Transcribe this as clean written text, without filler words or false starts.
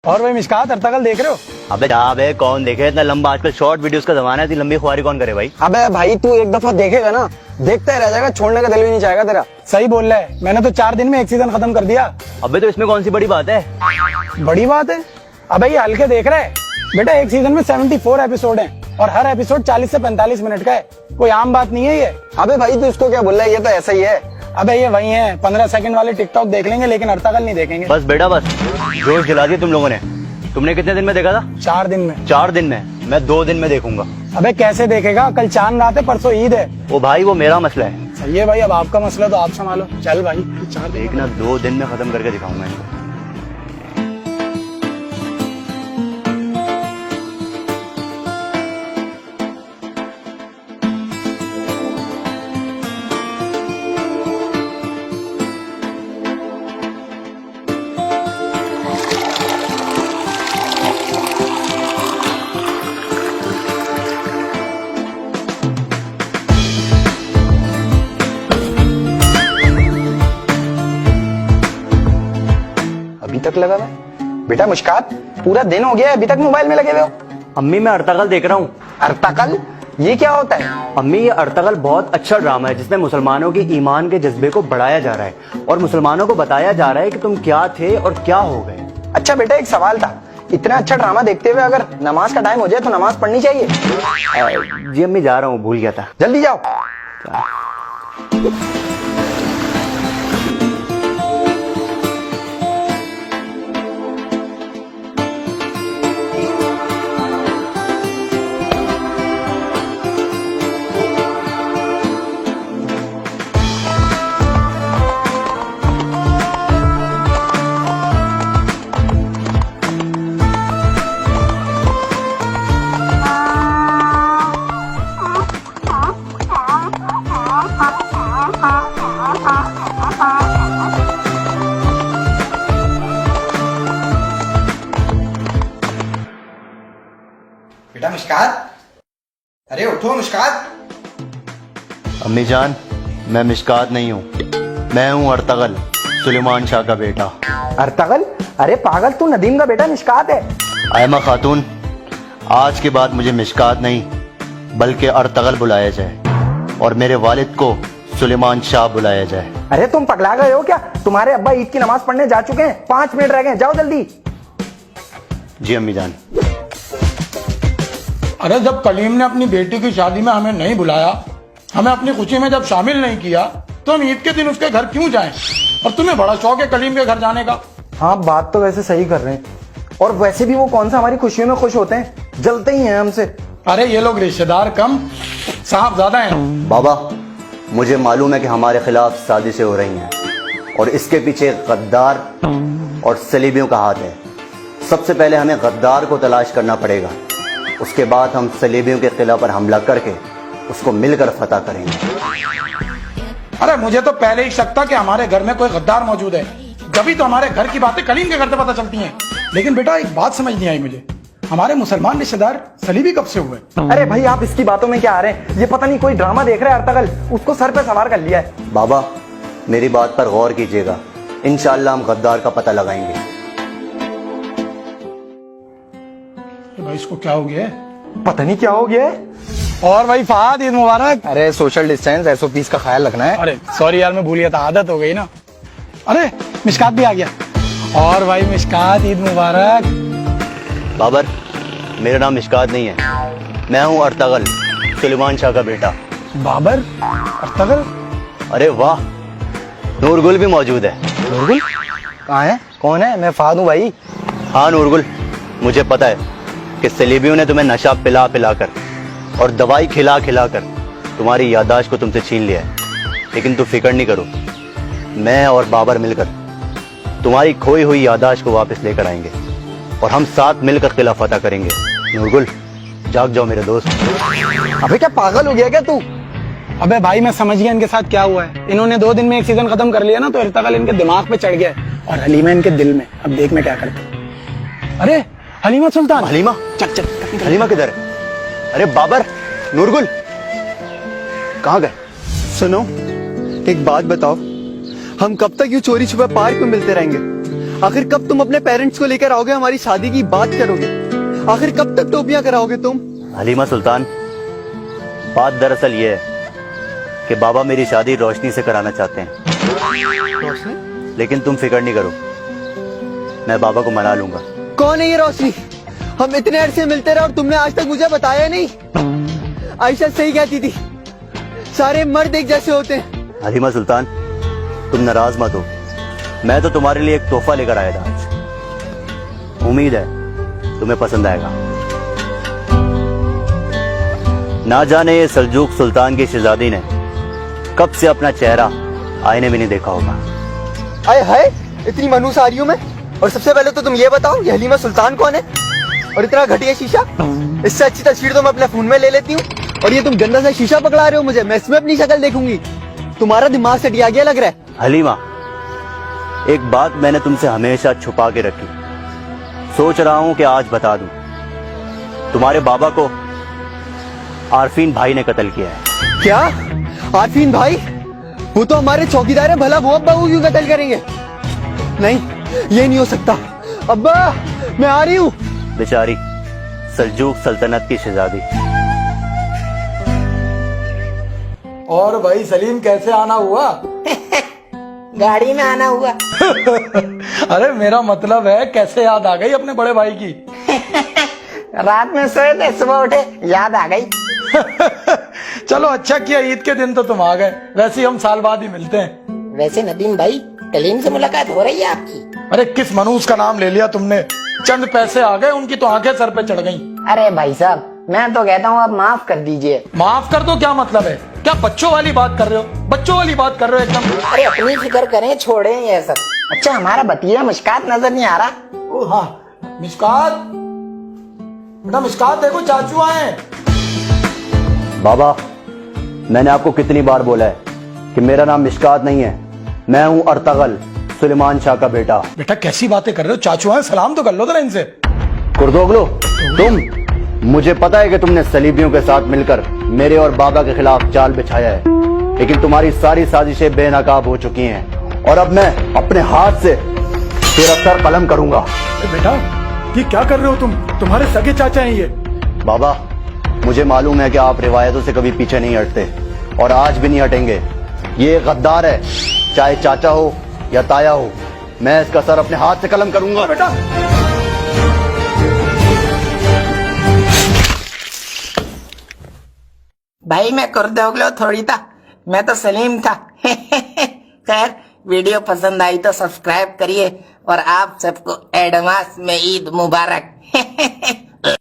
और भाई मिशकात अर्तगल देख रहे हो? अबे कौन देखे इतना लंबा, आजकल शॉर्ट वीडियोस का जमाना है, इतनी लंबी खुआरी कौन करे भाई। अबे भाई तू एक दफा देखेगा ना, देखता ही रह जाएगा, छोड़ने का दिल भी नहीं चाहेगा तेरा। सही बोल रहा है, मैंने तो 4 दिन में एक सीजन खत्म कर दिया। अबे तो इसमें कौन सी बड़ी बात है? बड़ी बात है? अबे ये हल्के देख रहे हैं बेटा, एक सीजन में 74 एपिसोड हैं और हर एपिसोड 40 से 45 मिनट का है, कोई आम बात नहीं है ये। अबे भाई तू इसको क्या बोल रहा है, ये तो ऐसा ही है। अबे ये वही है, 15 सेकंड वाले टिकटॉक देख लेंगे लेकिन अर्तगल नहीं देखेंगे। बस बेटा बस, जोश दिला दिया तुम लोगों ने। तुमने कितने दिन में देखा था? 4 दिन में। 4 दिन में? मैं 2 दिन में देखूंगा। अबे कैसे देखेगा, कल चांद रात है, परसों ईद है। ओ भाई वो मेरा मसला है। सही है भाई, अब आपका मसला तो आप संभालो। चल भाई 4 दिन देखना 2 दिन में खत्म करके दिखाऊंगा इनको। अभी तक लगा हुआ है? बेटा मुश्कात, पूरा दिन हो गया है, अभी तक मोबाइल में लगे हुए हो। अम्मी मैं अर्तगल देख रहा हूँ। अर्तगल? ये क्या होता है? अम्मी ये अर्तगल बहुत अच्छा ड्रामा है जिसमें मुसलमानों के ईमान के जज्बे को बढ़ाया जा रहा है और मुसलमानों को बताया जा रहा है कि तुम क्या थे और क्या हो गए। अच्छा बेटा एक सवाल था, इतना अच्छा ड्रामा देखते हुए अगर नमाज का टाइम हो जाए तो नमाज पढ़नी चाहिए? जी अम्मी जा रहा हूँ, भूल गया था। जल्दी जाओ। बेटा मुश्कात, अरे उठो मुश्कात। अम्मी जान मैं मिशकात नहीं हूँ, मैं हूँ अर्तगल, सुलेमान शाह का बेटा। अर्तगल? अरे पागल, तू नदीम का बेटा मुश्कात है। आयमा खातून, आज के बाद मुझे मिशकात नहीं बल्कि अर्तगल बुलाया जाए और मेरे वालिद को सुलेमान शाह बुलाया जाए। अरे तुम पगला गए हो क्या? तुम्हारे अब्बा ईद की नमाज पढ़ने जा चुके हैं, 5 मिनट रह गए, जाओ जल्दी। जी अम्मी जान। अरे जब कलीम ने अपनी बेटी की शादी में हमें नहीं बुलाया, हमें अपनी खुशी में जब शामिल नहीं किया, तो हम ईद के दिन उसके घर क्यों जाएं? और तुम्हें बड़ा शौक है कलीम के घर जाने का। हाँ बात तो वैसे सही कर रहे हैं, और वैसे भी वो कौन सा हमारी खुशियों में खुश होते हैं, जलते ही हैं हमसे। अरे ये लोग रिश्तेदार कम साहब ज्यादा हैं। बाबा मुझे मालूम है कि हमारे खिलाफ साजिशें हो रही हैं और इसके पीछे गद्दार और सलीबियों का हाथ है। सबसे पहले हमें गद्दार को तलाश करना पड़ेगा, उसके बाद हम सलीबियों के किला पर हमला करके उसको मिलकर फतह करेंगे। अरे मुझे तो पहले ही शक था कि हमारे घर में कोई गद्दार मौजूद है, जभी तो हमारे घर की बातें कलीम के घर से पता चलती हैं। लेकिन बेटा एक बात समझ नहीं आई मुझे, हमारे मुसलमान रिश्तेदार सलीबी कब से हुए? अरे भाई आप इसकी बातों में क्या आ रहे हैं, ये पता नहीं कोई ड्रामा देख रहे हैं अर्तगल, उसको सर पे सवार कर लिया है। बाबा मेरी बात पर गौर कीजिएगा, इंशाअल्लाह हम गद्दार का पता लगाएंगे। भाई इसको क्या हो गया है? पता नहीं क्या हो गया है। और भाई फहद ईद मुबारक। अरे सोशल डिस्टेंस SOPs का ख्याल रखना है। अरे सॉरी यार मैं भूल गया था, आदत हो गई ना। अरे मिशकात भी आ गया। और भाई मिशकात ईद मुबारक। बाबर मेरा नाम मिशकात नहीं है, मैं हूँ अर्तगल, सुलेमान शाह का बेटा। बाबर? अर्तगल? अरे वाह, नूरगुल भी मौजूद है। नूरगुल कहाँ है? कौन है? मैं फहद हूँ भाई। हाँ नूरगुल, मुझे पता है कि सलीबियों ने तुम्हें नशा पिला पिला कर और दवाई खिला खिला कर तुम्हारी याददाश्त को तुमसे छीन लिया है, लेकिन तू फिक्र नहीं करो, मैं और बाबर मिलकर तुम्हारी खोई हुई याददाश्त को वापस लेकर आएंगे और हम साथ मिलकर किला फतह करेंगे। नूरगुल जाग जाओ मेरे दोस्त। अबे क्या पागल हो गया क्या तू? अबे भाई मैं समझ गया इनके साथ क्या हुआ है। इन्होंने 2 दिन में एक सीजन खत्म कर लिया ना, तो अर्तगल इनके दिमाग पे चढ़ गया है और हलीमा इनके दिल में। अब देख मैं क्या करता। अरे हलीमा सुल्तान। हलीमा? चल चल। हलीमा किधर है? अरे बाबर, नूरगुल कहाँ गए? सुनो एक बात बताओ, हम कब तक यूं चोरी छुपे पार्क में मिलते रहेंगे? आखिर कब तुम अपने पेरेंट्स को लेकर आओगे, हमारी शादी की बात करोगे? आखिर कब तक टोपियां कराओगे तुम? हलीमा सुल्तान, बात दरअसल ये है कि बाबा मेरी शादी रोशनी से कराना चाहते हैं, रोशनी? लेकिन तुम फिक्र नहीं करो, मैं बाबा को मना लूंगा। कौन है ये रोशनी? हम इतने अरसे मिलते रहे और तुमने आज तक मुझे बताया नहीं। आयशा सही कहती थी, सारे मर्द एक जैसे होते हैं। हलीमा सुल्तान, तुम नाराज मत हो, मैं तो तुम्हारे लिए एक तोहफा लेकर आया था आज। उम्मीद है तुम्हें पसंद आएगा। ना जाने ये सल्जूक सुल्तान की शहजादी ने कब से अपना चेहरा आईने में नहीं देखा होगा। आए हाय, इतनी मनूस आ रही हूँ मैं। और सबसे पहले तो तुम ये बताओ, ये हलीमा सुल्तान कौन है? और इतना घटिया शीशा, इससे अच्छी तस्वीर तो मैं अपने फोन में ले लेती हूँ। और ये तुम गंदा सा शीशा पकड़ा रहे हो मुझे, मैं इसमें अपनी शक्ल देखूंगी। तुम्हारा दिमाग से डिया गया लग रहा है। हलीमा, एक बात मैंने तुमसे हमेशा छुपा के रखी, सोच रहा हूं कि आज बता दूं। तुम्हारे बाबा को आरफीन भाई ने कत्ल किया है। क्या? आरफीन भाई? वो तो हमारे चौकीदार है, भला वो अब्बा को क्यों कत्ल करेंगे? नहीं, ये नहीं हो सकता। अब्बा, मैं आ रही हूँ। बेचारी सल्जूक सल्तनत की शहजादी। और भाई सलीम, कैसे आना हुआ? गाड़ी में आना हुआ। अरे मेरा मतलब है, कैसे याद आ गई अपने बड़े भाई की? रात में सोए थे, सुबह उठे, याद आ गई। चलो अच्छा किया, ईद के दिन तो तुम आ गए। वैसे ही हम साल बाद ही मिलते हैं। वैसे नदीम भाई, कलीम से मुलाकात हो रही है आपकी? अरे किस मनूस का नाम ले लिया तुमने? चंद पैसे आ गए, उनकी तो आंखें सर पे चढ़ गईं। अरे भाई साहब, मैं तो कहता हूँ आप माफ कर दीजिए। माफ कर दो क्या मतलब है? क्या बच्चों वाली बात कर रहे हो? बच्चों वाली बात कर रहे हो एकदम। अरे अपनी फिक्र करें, छोड़ें ये सब। अच्छा, हमारा भतीजा मुस्कात नजर नहीं आ रहा? ओ हाँ, मिशकात, बेटा मिशकात देखो, चाचू आए। बाबा, मैंने आपको कितनी बार बोला है कि मेरा नाम मिशकात नहीं है, मैं हूं अर्तगल, सुलेमान शाह का बेटा। बेटा कैसी बातें कर रहे हो? चाचू आए, सलाम तो कर लो जरा इनसे। कुर्दोगलो, तुम, मुझे पता है कि तुमने सलीबियों के साथ मिलकर मेरे और बाबा के खिलाफ जाल बिछाया है, लेकिन तुम्हारी सारी साजिशें बेनकाब हो चुकी हैं और अब मैं अपने हाथ से तेरा सर कलम करूंगा। बेटा ये क्या कर रहे हो तुम? तुम्हारे सगे चाचा हैं ये। बाबा, मुझे मालूम है कि आप रिवायतों से कभी पीछे नहीं हटते और आज भी नहीं हटेंगे। ये गद्दार है, चाहे चाचा हो या ताया हो, मैं इसका सर अपने हाथ से कलम करूंगा। बेटा भाई मैं कुर्दोगलो थोड़ी था, मैं तो सलीम था। खैर, वीडियो पसंद आई तो सब्सक्राइब करिए और आप सबको एडवांस में ईद मुबारक।